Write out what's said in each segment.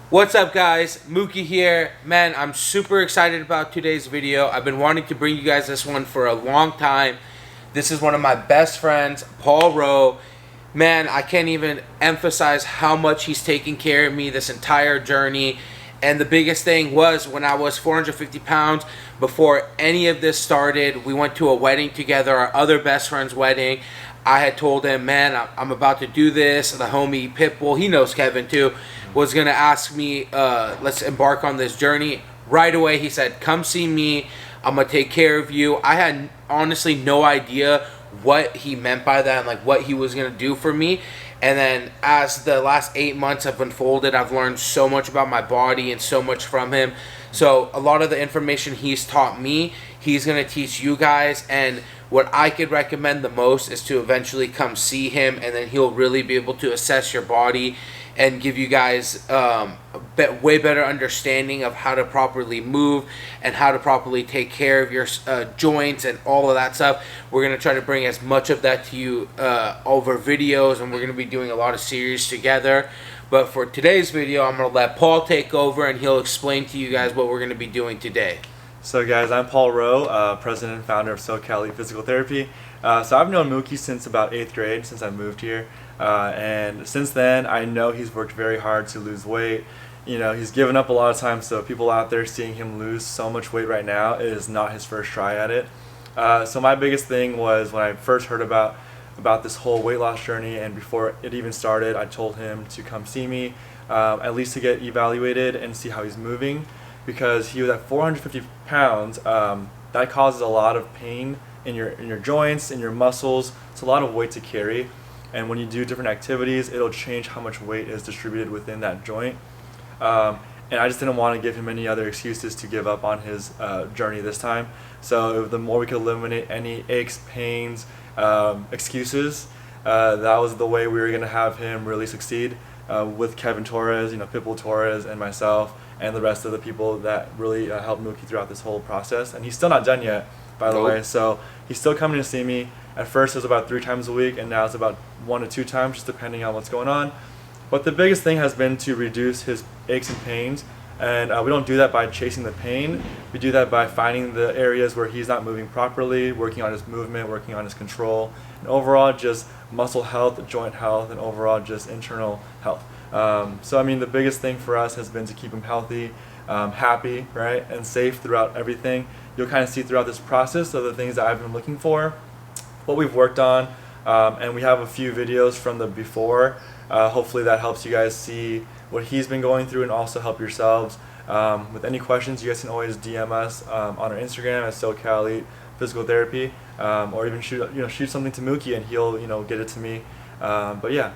What's up, guys? Mookie here. Man, I'm super excited about today's video. I've been wanting to bring you guys this one for a long time. This is one of my best friends, Paul Rowe. Man, I can't even emphasize how much he's taken care of me this entire journey. And the biggest thing was when I was 450 pounds, before any of this started, we went to a wedding together, our other best friend's wedding. I had told him, man, I'm about to do this. The homie Pitbull, he knows Kevin too, was going to ask me, let's embark on this journey. Right away, he said, come see me. I'm going to take care of you. I had honestly no idea what he meant by that and like what he was going to do for me. And then as the last 8 months have unfolded, I've learned so much about my body and so much from him. So a lot of the information he's taught me, he's going to teach you guys. And what I could recommend the most is to eventually come see him, and then he'll really be able to assess your body and give you guys way better understanding of how to properly move and how to properly take care of your joints and all of that stuff. We're going to try to bring as much of that to you over videos, and we're going to be doing a lot of series together. But for today's video, I'm going to let Paul take over, and he'll explain to you guys what we're going to be doing today. So guys, I'm Paul Rowe, president and founder of SoCal Physical Therapy. So I've known Mookie since about 8th grade, since I moved here. And since then, I know he's worked very hard to lose weight. You know, he's given up a lot of time, so people out there seeing him lose so much weight right now, it is not his first try at it. So my biggest thing was when I first heard about this whole weight loss journey, and before it even started, I told him to come see me, at least to get evaluated and see how he's moving. Because he was at 450 pounds, that causes a lot of pain in your joints, in your muscles. It's a lot of weight to carry, and when you do different activities, it'll change how much weight is distributed within that joint. And I just didn't want to give him any other excuses to give up on his journey this time. So the more we could eliminate any aches, pains, excuses, that was the way we were going to have him really succeed with Kevin Torres, Pitbull Torres, and myself, and the rest of the people that really helped Mookie throughout this whole process. And he's still not done yet, by the way. So he's still coming to see me. At first it was about 3 times a week, and now it's about 1 to 2 times, just depending on what's going on. But the biggest thing has been to reduce his aches and pains. And we don't do that by chasing the pain. We do that by finding the areas where he's not moving properly, working on his movement, working on his control, and overall just muscle health, joint health, and overall just internal health. So I mean, the biggest thing for us has been to keep him healthy, happy, right, and safe throughout everything. You'll kind of see throughout this process of the things that I've been looking for, what we've worked on, and we have a few videos from the before. Hopefully that helps you guys see what he's been going through and also help yourselves. With any questions, you guys can always DM us on our Instagram at SoCal Physical Therapy, or even shoot something to Mookie and he'll get it to me. But yeah.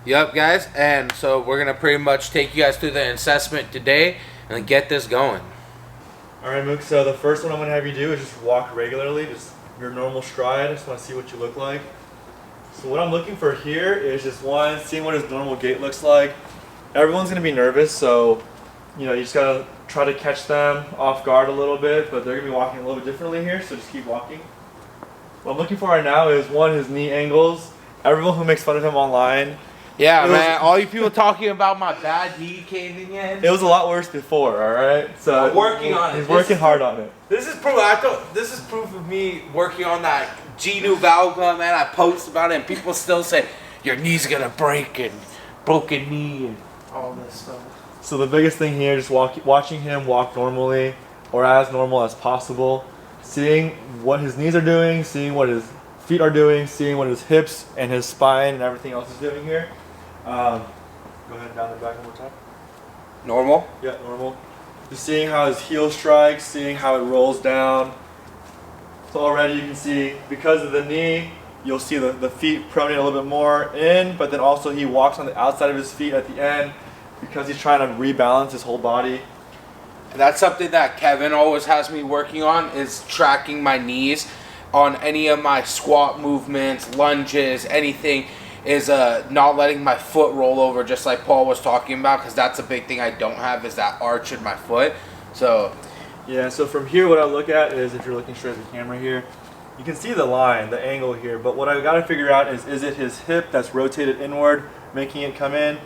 Yep, guys, and so we're going to pretty much take you guys through the assessment today and get this going. Alright, Mook, so the first one I'm going to have you do is just walk regularly, just your normal stride. I just want to see what you look like. So what I'm looking for here is just one, seeing what his normal gait looks like. Everyone's going to be nervous, so you just got to try to catch them off guard a little bit, but they're going to be walking a little bit differently here, so just keep walking. What I'm looking for right now is one, his knee angles. Everyone who makes fun of him online, yeah, man, all you people talking about my bad knee caving in. It was a lot worse before, alright? So I'm working on it. He's working hard on it. This is proof of me working on that Genu valgum, man. I post about it and people still say your knee's gonna break and broken knee and all this stuff. So the biggest thing here is watching him walk normally, or as normal as possible, seeing what his knees are doing, seeing what his feet are doing, seeing what his hips and his spine and everything else is doing here. Go ahead down the back one more time. Normal? Yeah, normal. Just seeing how his heel strikes, seeing how it rolls down. So already you can see, because of the knee, you'll see the feet pronate a little bit more in, but then also he walks on the outside of his feet at the end because he's trying to rebalance his whole body. That's something that Kevin always has me working on, is tracking my knees on any of my squat movements, lunges, anything, is not letting my foot roll over, just like Paul was talking about, because that's a big thing I don't have, is that arch in my foot. So yeah, so from here what I look at is, if you're looking straight at the camera here, you can see the line, the angle here, but what I got to figure out is it his hip that's rotated inward, making it come in?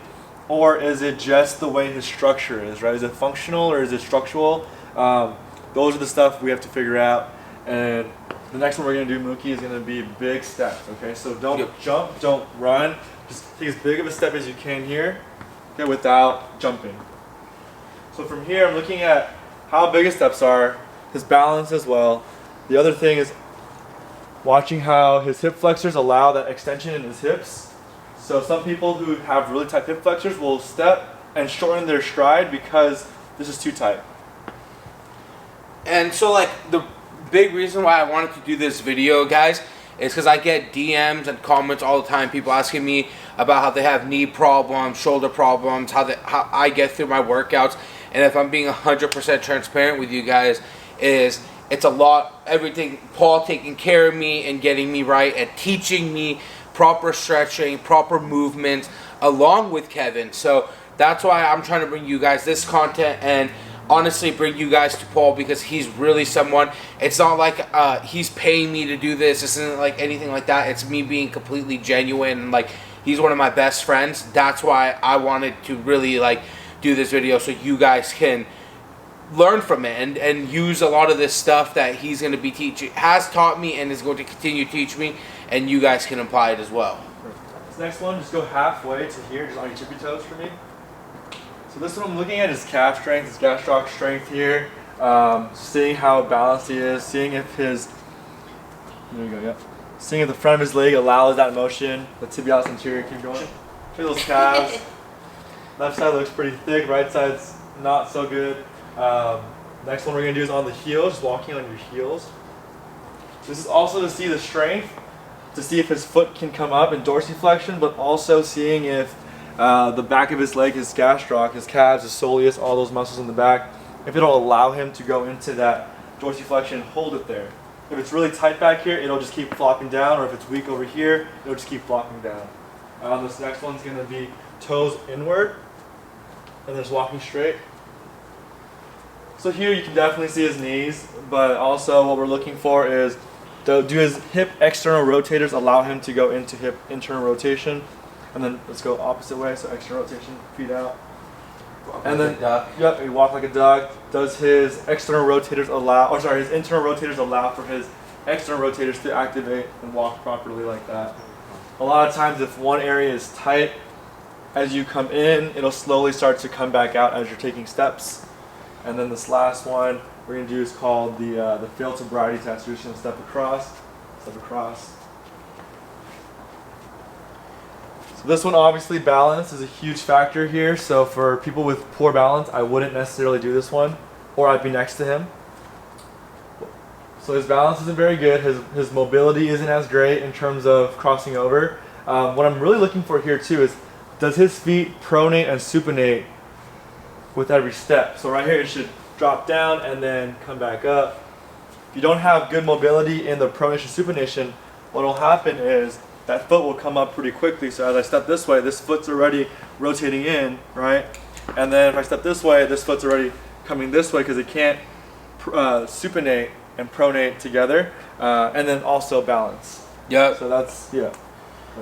or is it just the way his structure is, right? Is it functional or is it structural? Those are the stuff we have to figure out. And the next one we're going to do, Mookie, is going to be big steps, okay? So don't jump, don't run. Just take as big of a step as you can here, okay, without jumping. So from here, I'm looking at how big his steps are, his balance as well. The other thing is watching how his hip flexors allow that extension in his hips. So some people who have really tight hip flexors will step and shorten their stride because this is too tight. And so like the big reason why I wanted to do this video, guys, is because I get DMs and comments all the time, people asking me about how they have knee problems, shoulder problems, how I get through my workouts. And if I'm being 100% transparent with you guys, it's a lot, everything, Paul taking care of me and getting me right and teaching me proper stretching, proper movements, along with Kevin. So that's why I'm trying to bring you guys this content and honestly bring you guys to Paul, because he's really someone, it's not like he's paying me to do this, this isn't like anything like that, it's me being completely genuine, and like he's one of my best friends. That's why I wanted to really like do this video, so you guys can learn from it and use a lot of this stuff that he's going to be teaching, has taught me and is going to continue to teach me, and you guys can apply it as well. This next one, just go halfway to here, just on your tippy toes for me. So this one I'm looking at is calf strength, his gastroc strength here. Seeing how balanced he is, seeing if his, there you go, yep. Seeing if the front of his leg allows that motion, the tibialis anterior, keep going. Feel those calves. Left side looks pretty thick, right side's not so good. Next one we're going to do is on the heels, just walking on your heels. This is also to see the strength, to see if his foot can come up in dorsiflexion, but also seeing if the back of his leg, his gastroc, his calves, his soleus, all those muscles in the back, if it'll allow him to go into that dorsiflexion and hold it there. If it's really tight back here, it'll just keep flopping down, or if it's weak over here, it'll just keep flopping down. This next one's going to be toes inward, and then just walking straight. So here you can definitely see his knees, but also what we're looking for is, do his hip external rotators allow him to go into hip internal rotation? And then let's go opposite way, so external rotation, feet out. And then, yep, you walk like a duck. Does his external rotators allow, or sorry, his internal rotators allow for his external rotators to activate and walk properly like that? A lot of times if one area is tight, as you come in, it'll slowly start to come back out as you're taking steps. And then this last one we're going to do is called the failed sobriety test. You're just going to step across. So this one, obviously balance is a huge factor here. So for people with poor balance, I wouldn't necessarily do this one, or I'd be next to him. So his balance isn't very good. His mobility isn't as great in terms of crossing over. What I'm really looking for here too is, does his feet pronate and supinate with every step? So right here it should drop down and then come back up. If you don't have good mobility in the pronation supination, what will happen is that foot will come up pretty quickly. So as I step this way, this foot's already rotating in, right? And then if I step this way, this foot's already coming this way because it can't supinate and pronate together. And then also balance. Yep. So that's, yeah.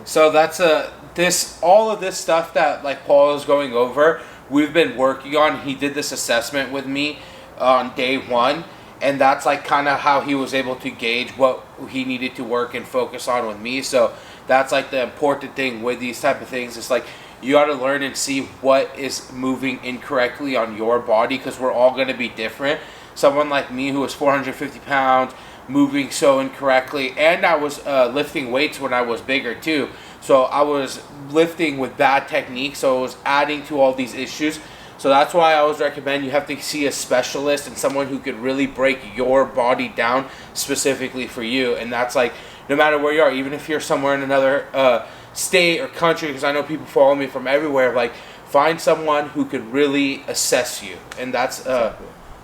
So that's all of this stuff that like Paul is going over, we've been working on. He did this assessment with me on day one, and that's like kind of how he was able to gauge what he needed to work and focus on with me. So that's like the important thing with these type of things. It's like you got to learn and see what is moving incorrectly on your body, because we're all going to be different. Someone like me who was 450 pounds, moving so incorrectly, and I was lifting weights when I was bigger too. So I was lifting with bad technique, so it was adding to all these issues. So that's why I always recommend you have to see a specialist and someone who could really break your body down specifically for you. And that's like, no matter where you are, even if you're somewhere in another state or country, because I know people follow me from everywhere, like find someone who could really assess you. And that's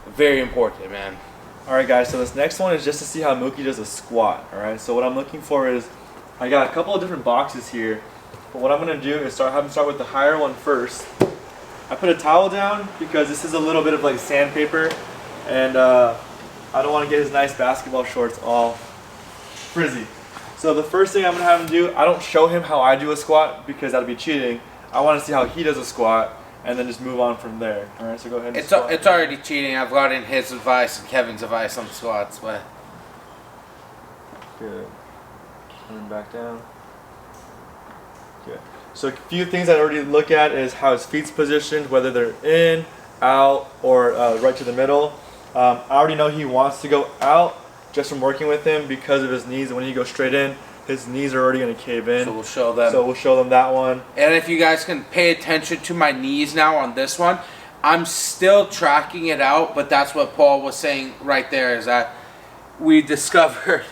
very important, man. Alright guys, so this next one is just to see how Mookie does a squat. Alright, so what I'm looking for is, I got a couple of different boxes here, but what I'm going to do is have him start with the higher one first. I put a towel down because this is a little bit of like sandpaper, and I don't want to get his nice basketball shorts all frizzy. So the first thing I'm going to have him do, I don't show him how I do a squat because that'd be cheating. I want to see how he does a squat, and then just move on from there. All right, so go ahead and squat. It's already cheating. I've gotten his advice and Kevin's advice on squats, but good. Coming back down. Good. So a few things I already look at is how his feet's positioned, whether they're in, out, or right to the middle. I already know he wants to go out just from working with him because of his knees. And when he goes straight in, his knees are already going to cave in. So we'll show them. So we'll show them that one. And if you guys can pay attention to my knees now on this one, I'm still tracking it out, but that's what Paul was saying right there, is that we discovered.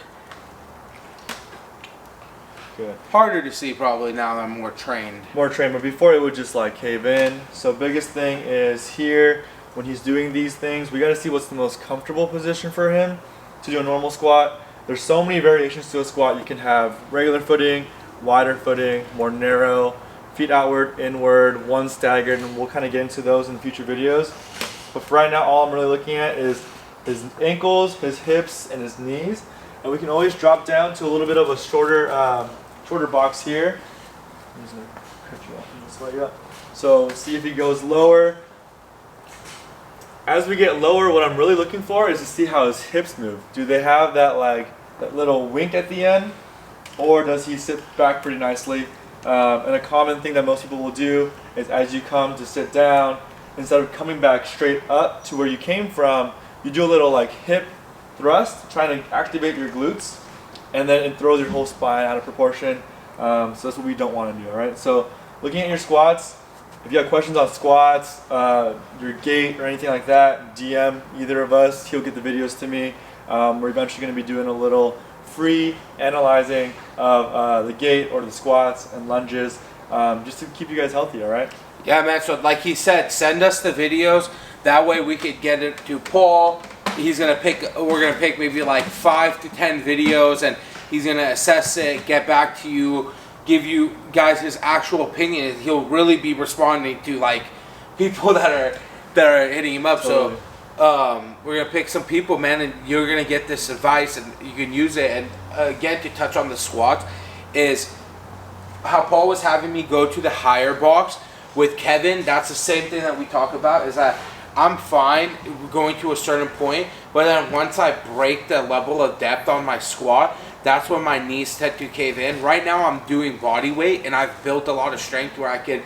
Good. Harder to see probably now that I'm more trained. More trained, but before it would just like cave in. So biggest thing is here, when he's doing these things, we got to see what's the most comfortable position for him to do a normal squat. There's so many variations to a squat. You can have regular footing, wider footing, more narrow, feet outward, inward, one staggered, and we'll kind of get into those in future videos. But for right now, all I'm really looking at is his ankles, his hips, and his knees. And we can always drop down to a little bit of a shorter box here. I'm just gonna cut you off and sweat you up. So see if he goes lower. As we get lower, what I'm really looking for is to see how his hips move. Do they have that that little wink at the end, or does he sit back pretty nicely? And a common thing that most people will do is as you come to sit down, instead of coming back straight up to where you came from, you do a little like hip thrust, trying to activate your glutes, and then it throws your whole spine out of proportion. So that's what we don't want to do, all right? So looking at your squats, if you have questions on squats, your gait, or anything like that, DM either of us. He'll get the videos to me. We're eventually going to be doing a little free analyzing of the gait or the squats and lunges, just to keep you guys healthy, all right? Yeah, man. So like he said, send us the videos. That way we could get it to Paul. We're gonna pick maybe like 5 to 10 videos, and he's gonna assess it, get back to you, give you guys his actual opinion. He'll really be responding to like people that are hitting him up. Totally. So we're gonna pick some people, man, and you're gonna get this advice and you can use it. And again, to touch on the squats, is how Paul was having me go to the higher box with Kevin. That's the same thing that we talk about, is that I'm fine going to a certain point, but then once I break the level of depth on my squat, that's when my knees tend to cave in. Right now I'm doing body weight, and I've built a lot of strength where I can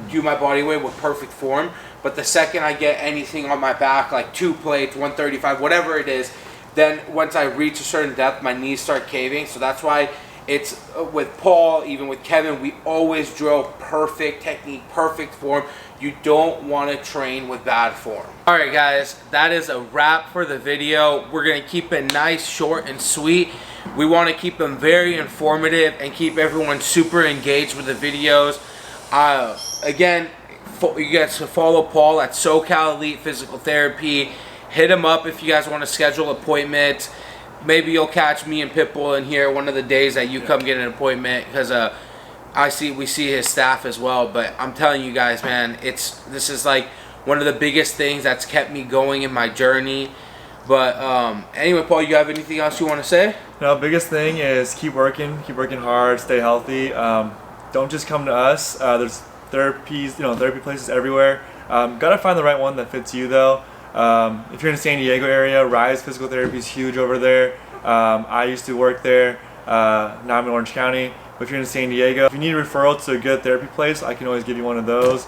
do my body weight with perfect form. But the second I get anything on my back, like 2 plates, 135, whatever it is, then once I reach a certain depth, my knees start caving. So that's why it's with Paul, even with Kevin, we always drill perfect technique, perfect form. You don't want to train with bad form. All right, guys, that is a wrap for the video. We're going to keep it nice, short, and sweet. We want to keep them very informative and keep everyone super engaged with the videos. Again, you guys can follow Paul at SoCal Elite Physical Therapy. Hit him up if you guys want to schedule appointments. Maybe you'll catch me and Pitbull in here one of the days that you come get an appointment, because we see his staff as well. But I'm telling you guys, man, this is like one of the biggest things that's kept me going in my journey. But anyway, Paul, you have anything else you want to say? No, biggest thing is keep working hard, stay healthy. Don't just come to us. There's therapy places everywhere. Gotta find the right one that fits you though. If you're in the San Diego area, Rise Physical Therapy is huge over there. I used to work there. Now I'm in Orange County. But if you're in San Diego, if you need a referral to a good therapy place, I can always give you one of those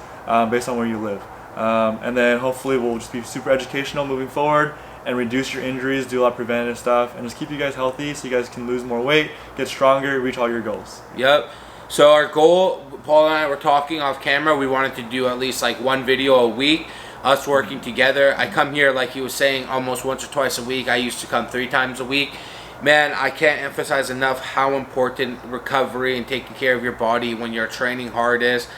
based on where you live. And then hopefully we'll just be super educational moving forward and reduce your injuries, do a lot of preventative stuff, and just keep you guys healthy so you guys can lose more weight, get stronger, reach all your goals. Yep. So our goal, Paul and I were talking off camera, we wanted to do at least like 1 video a week, us working together. I come here, like he was saying, almost once or twice a week. I used to come 3 times a week. Man, I can't emphasize enough how important recovery and taking care of your body when you're training hard is.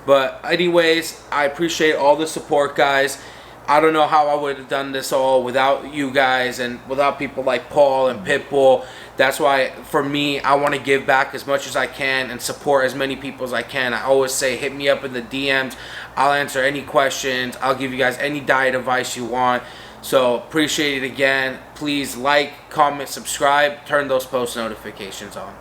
But anyways, I appreciate all the support, guys. I don't know how I would have done this all without you guys and without people like Paul and Pitbull. That's why, for me, I want to give back as much as I can and support as many people as I can. I always say, hit me up in the DMs. I'll answer any questions. I'll give you guys any diet advice you want. So, appreciate it again. Please like, comment, subscribe, turn those post notifications on.